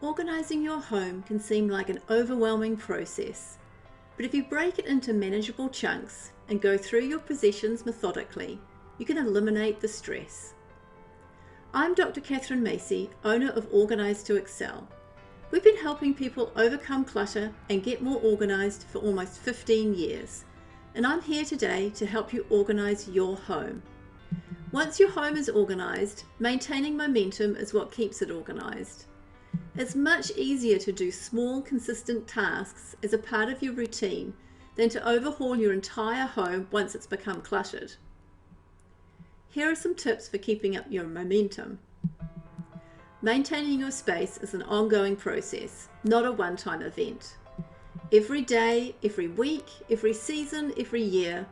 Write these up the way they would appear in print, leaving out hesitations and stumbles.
Organising your home can seem like an overwhelming process, but if you break it into manageable chunks and go through your possessions methodically, you can eliminate the stress. I'm Dr. Catherine Macy, owner of Organizetoexcel. We've been helping people overcome clutter and get more organised for almost 15 years, and I'm here today to help you organise your home. Once your home is organised, maintaining momentum is what keeps it organised. It's much easier to do small, consistent tasks as a part of your routine than to overhaul your entire home once it's become cluttered. Here are some tips for keeping up your momentum. Maintaining your space is an ongoing process, not a one-time event. Every day, every week, every season, every year,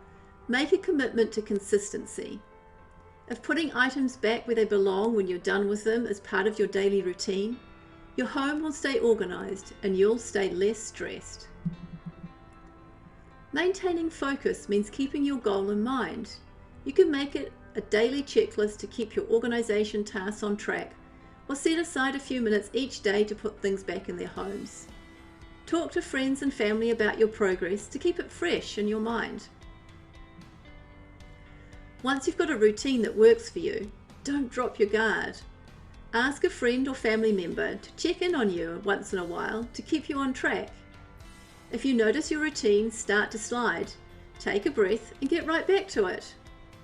make a commitment to consistency. If putting items back where they belong when you're done with them is part of your daily routine, your home will stay organised and you'll stay less stressed. Maintaining focus means keeping your goal in mind. You can make it a daily checklist to keep your organisation tasks on track, or set aside a few minutes each day to put things back in their homes. Talk to friends and family about your progress to keep it fresh in your mind. Once you've got a routine that works for you, don't drop your guard. Ask a friend or family member to check in on you once in a while to keep you on track. If you notice your routine start to slide, take a breath and get right back to it.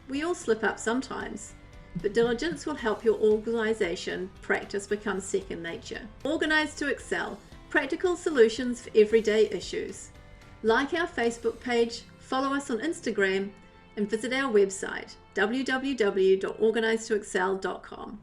We all slip up sometimes, but diligence will help your organisation practice become second nature. Organizetoexcel, practical solutions for everyday issues. Like our Facebook page, follow us on Instagram, and visit our website www.organizetoexcel.com.